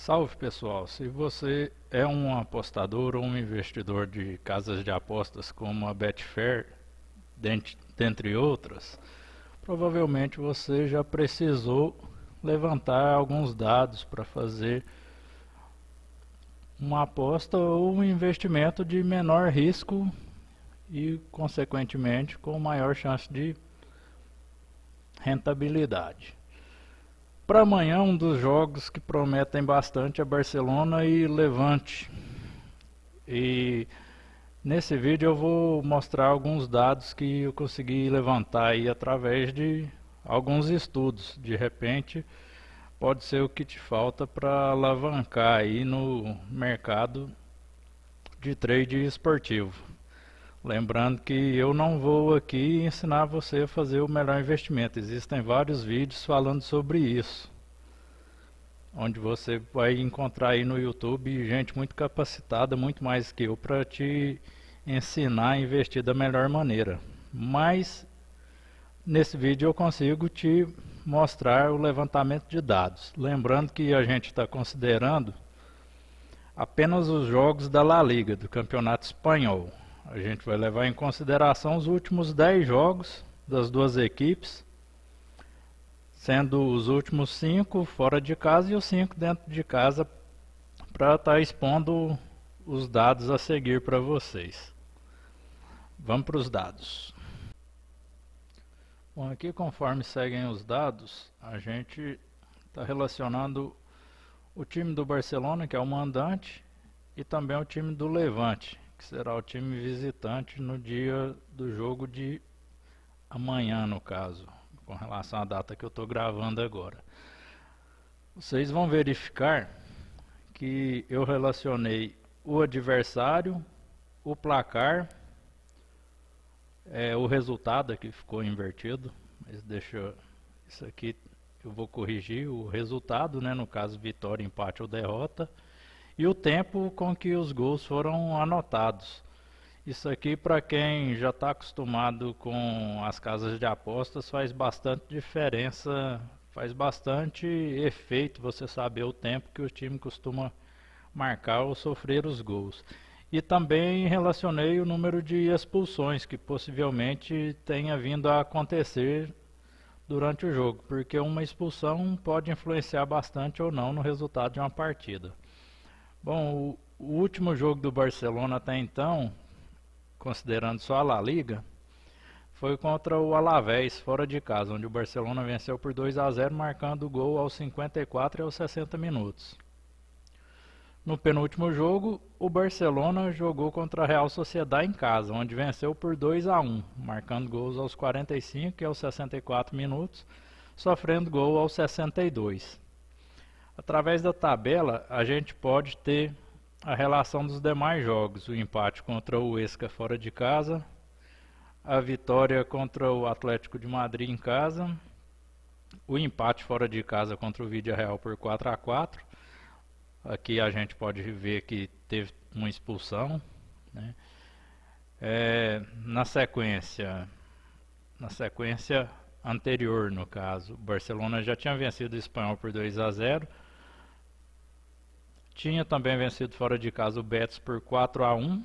Salve pessoal, se você é um apostador ou um investidor de casas de apostas como a Betfair, dentre outras, provavelmente você já precisou levantar alguns dados para fazer uma aposta ou um investimento de menor risco e, consequentemente, com maior chance de rentabilidade. Para amanhã, um dos jogos que prometem bastante é Barcelona e Levante. E nesse vídeo eu vou mostrar alguns dados que eu consegui levantar aí através de alguns estudos. De repente, pode ser o que te falta para alavancar aí no mercado de trade esportivo. Lembrando que eu não vou aqui ensinar você a fazer o melhor investimento. Existem vários vídeos falando sobre isso, onde você vai encontrar aí no YouTube gente muito capacitada, muito mais que eu, para te ensinar a investir da melhor maneira. Mas nesse vídeo eu consigo te mostrar o levantamento de dados. Lembrando que a gente está considerando apenas os jogos da La Liga, do Campeonato Espanhol. A gente vai levar em consideração os últimos 10 jogos das duas equipes, sendo os últimos 5 fora de casa e os 5 dentro de casa, para estar expondo os dados a seguir para vocês. Vamos para os dados. Bom, aqui conforme seguem os dados, a gente está relacionando o time do Barcelona, que é o mandante, e também o time do Levante, que será o time visitante no dia do jogo de amanhã, no caso, com relação à data que eu estou gravando agora. Vocês vão verificar que eu relacionei o adversário, o placar, o resultado aqui ficou invertido, mas deixa isso aqui, eu vou corrigir o resultado, né, no caso vitória, empate ou derrota, e o tempo com que os gols foram anotados. Isso aqui, para quem já está acostumado com as casas de apostas, faz bastante diferença, faz bastante efeito você saber o tempo que o time costuma marcar ou sofrer os gols. E também relacionei o número de expulsões que possivelmente tenha vindo a acontecer durante o jogo, porque uma expulsão pode influenciar bastante ou não no resultado de uma partida. Bom, o último jogo do Barcelona até então, considerando só a La Liga, foi contra o Alavés, fora de casa, onde o Barcelona venceu por 2-0, marcando o gol aos 54 e aos 60 minutos. No penúltimo jogo, o Barcelona jogou contra a Real Sociedad em casa, onde venceu por 2-1, marcando gols aos 45 e aos 64 minutos, sofrendo gol aos 62. Através da tabela, a gente pode ter a relação dos demais jogos: o empate contra o Huesca fora de casa, a vitória contra o Atlético de Madrid em casa, o empate fora de casa contra o Villarreal por 4-4. Aqui a gente pode ver que teve uma expulsão, né? Na sequência anterior, no caso, o Barcelona já tinha vencido o Espanhol por 2-0. Tinha também vencido fora de casa o Betis por 4-1.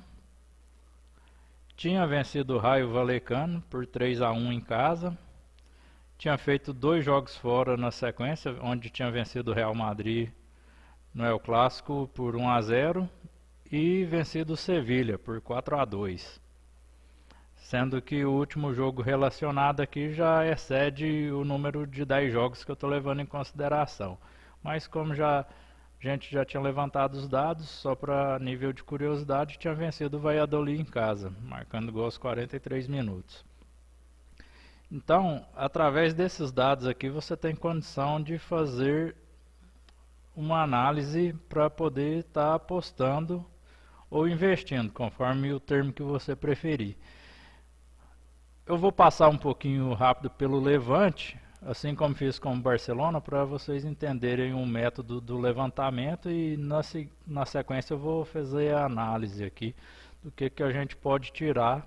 Tinha vencido o Rayo Vallecano por 3-1 em casa. Tinha feito 2 jogos fora na sequência, onde tinha vencido o Real Madrid no El Clásico por 1-0 e vencido o Sevilha por 4-2. Sendo que o último jogo relacionado aqui já excede o número de 10 jogos que eu estou levando em consideração. Mas como a gente já tinha levantado os dados, só para nível de curiosidade, tinha vencido o Valladolid em casa, marcando gol aos 43 minutos. Então, através desses dados aqui, você tem condição de fazer uma análise para poder estar apostando ou investindo, conforme o termo que você preferir. Eu vou passar um pouquinho rápido pelo Levante, assim como fiz com o Barcelona, para vocês entenderem o método do levantamento, e na sequência eu vou fazer a análise aqui do que a gente pode tirar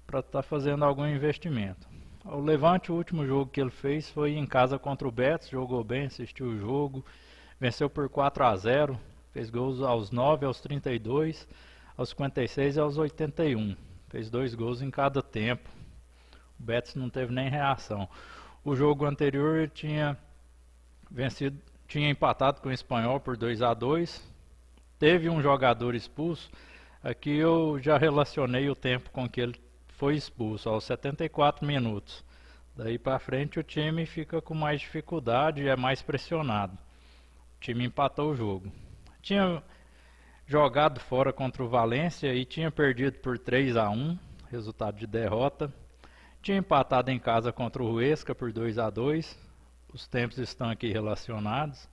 para estar fazendo algum investimento. O Levante, o último jogo que ele fez foi em casa contra o Betis, jogou bem, assistiu o jogo, Venceu por 4-0, fez gols aos 9, aos 32, aos 56 e aos 81. Fez 2 gols em cada tempo. O Betis não teve nem reação. O jogo anterior ele tinha empatado com o Espanhol por 2-2. Teve um jogador expulso. Aqui eu já relacionei o tempo com que ele foi expulso, aos 74 minutos. Daí para frente o time fica com mais dificuldade e é mais pressionado. O time empatou o jogo. Tinha jogado fora contra o Valência e tinha perdido por 3-1, resultado de derrota. Tinha empatado em casa contra o Huesca por 2-2. Os tempos estão aqui relacionados.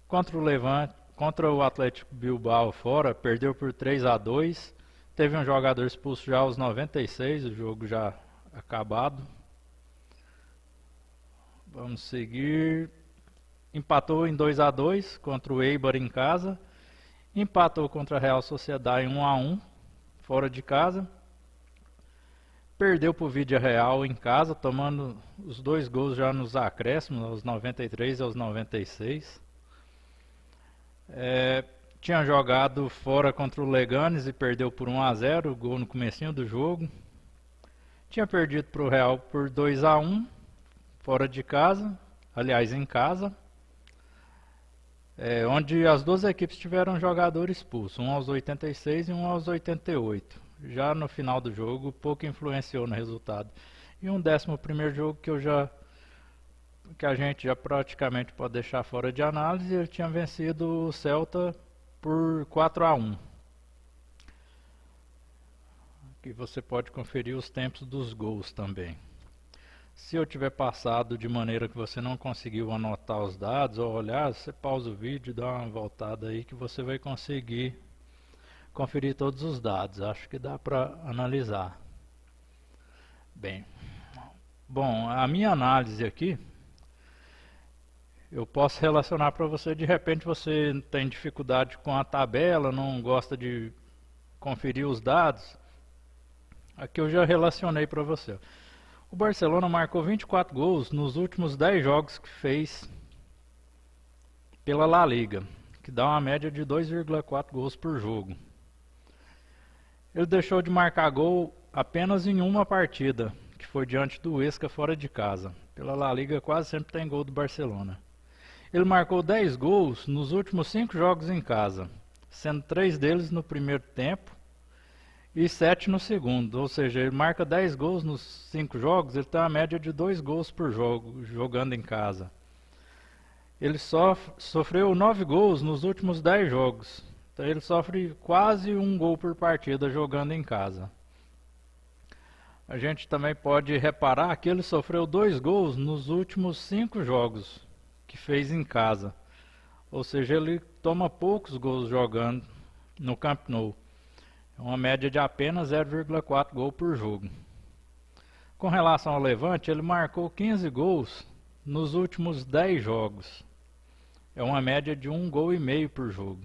Contra o Levante, contra o Atlético Bilbao fora, perdeu por 3-2. Teve um jogador expulso já aos 96, o jogo já acabado. Vamos seguir. Empatou em 2-2 contra o Eibar em casa. Empatou contra a Real Sociedade em 1-1, fora de casa. Perdeu para o Villarreal em casa, tomando os 2 gols já nos acréscimos, aos 93 e aos 96. Tinha jogado fora contra o Leganes e perdeu por 1-0, gol no comecinho do jogo. Tinha perdido para o Real por 2-1, fora de casa, aliás em casa. Onde as duas equipes tiveram jogador expulso, um aos 86 e um aos 88. Já no final do jogo, pouco influenciou no resultado. E um 11º jogo que a gente já praticamente pode deixar fora de análise, ele tinha vencido o Celta por 4-1. Aqui você pode conferir os tempos dos gols também. Se eu tiver passado de maneira que você não conseguiu anotar os dados ou olhar, você pausa o vídeo e dá uma voltada aí que você vai conseguir conferir todos os dados. Acho que dá para analisar. Bom, a minha análise aqui, eu posso relacionar para você, de repente você tem dificuldade com a tabela, não gosta de conferir os dados. Aqui eu já relacionei para você. O Barcelona marcou 24 gols nos últimos 10 jogos que fez pela La Liga, que dá uma média de 2,4 gols por jogo. Ele deixou de marcar gol apenas em uma partida, que foi diante do Huesca fora de casa. Pela La Liga quase sempre tem gol do Barcelona. Ele marcou 10 gols nos últimos 5 jogos em casa, sendo 3 deles no primeiro tempo e 7 no segundo, ou seja, ele marca 10 gols nos 5 jogos, ele tem uma média de 2 gols por jogo, jogando em casa. Ele sofreu 9 gols nos últimos 10 jogos, então ele sofre quase 1 gol por partida jogando em casa. A gente também pode reparar que ele sofreu 2 gols nos últimos 5 jogos que fez em casa, ou seja, ele toma poucos gols jogando no Camp Nou. É uma média de apenas 0,4 gol por jogo. Com relação ao Levante, ele marcou 15 gols nos últimos 10 jogos. É uma média de 1,5 gol por jogo.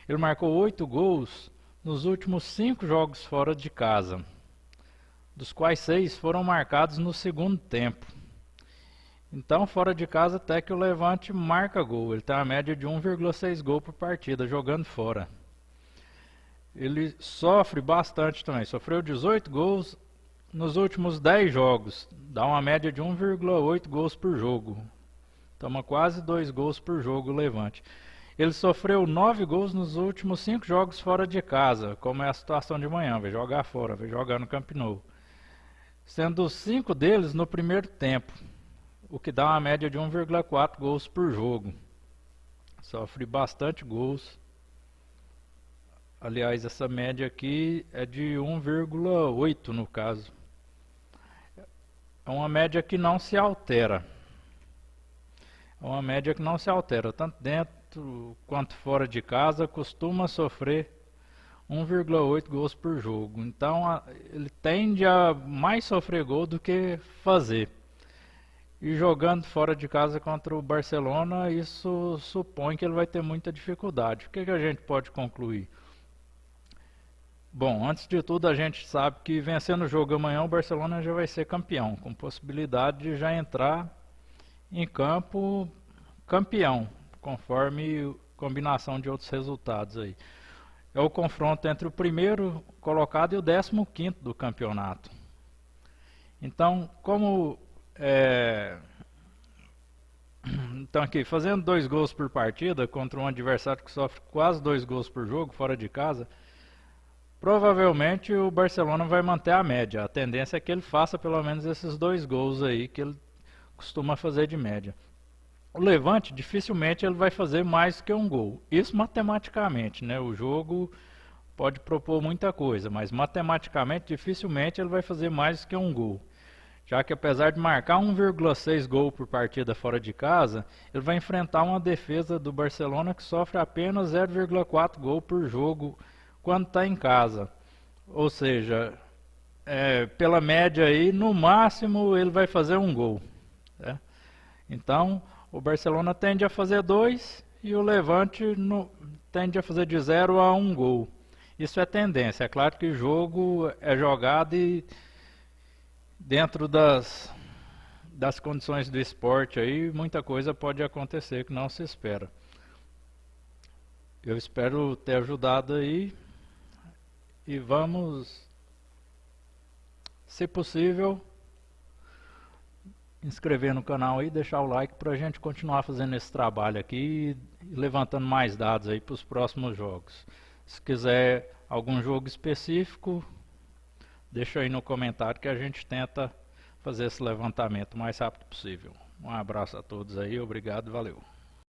Ele marcou 8 gols nos últimos 5 jogos fora de casa, dos quais 6 foram marcados no segundo tempo. Então, fora de casa, até que o Levante marca gol. Ele tem uma média de 1,6 gol por partida, jogando fora. Ele sofre bastante também, sofreu 18 gols nos últimos 10 jogos, dá uma média de 1,8 gols por jogo, toma quase 2 gols por jogo o Levante. Ele sofreu 9 gols nos últimos 5 jogos fora de casa, como é a situação de manhã, vai jogar fora, vai jogar no Camp Nou, sendo 5 deles no primeiro tempo, o que dá uma média de 1,4 gols por jogo. Sofre bastante gols. Aliás, essa média aqui é de 1,8 no caso. É uma média que não se altera. É uma média que não se altera, tanto dentro quanto fora de casa, costuma sofrer 1,8 gols por jogo. Então, ele tende a mais sofrer gol do que fazer. E jogando fora de casa contra o Barcelona, isso supõe que ele vai ter muita dificuldade. O que a gente pode concluir? Bom, antes de tudo a gente sabe que vencendo o jogo amanhã o Barcelona já vai ser campeão, com possibilidade de já entrar em campo campeão, conforme combinação de outros resultados aí. É o confronto entre o primeiro colocado e o 15º do campeonato. Então, então aqui, fazendo 2 gols por partida contra um adversário que sofre quase 2 gols por jogo fora de casa, provavelmente o Barcelona vai manter a média. A tendência é que ele faça pelo menos esses 2 gols aí que ele costuma fazer de média. O Levante dificilmente ele vai fazer mais que um gol. Isso matematicamente, né? O jogo pode propor muita coisa, mas matematicamente dificilmente ele vai fazer mais que um gol. Já que apesar de marcar 1,6 gol por partida fora de casa, ele vai enfrentar uma defesa do Barcelona que sofre apenas 0,4 gol por jogo quando está em casa. Ou seja, pela média aí, no máximo ele vai fazer um gol. Né? Então, o Barcelona tende a fazer 2 e o Levante tende a fazer de 0 a 1 gol. Isso é tendência. É claro que o jogo é jogado e dentro das condições do esporte aí, muita coisa pode acontecer que não se espera. Eu espero ter ajudado aí e vamos, se possível, inscrever no canal aí, deixar o like para a gente continuar fazendo esse trabalho aqui e levantando mais dados aí para os próximos jogos. Se quiser algum jogo específico, deixa aí no comentário que a gente tenta fazer esse levantamento o mais rápido possível. Um abraço a todos aí, obrigado, valeu.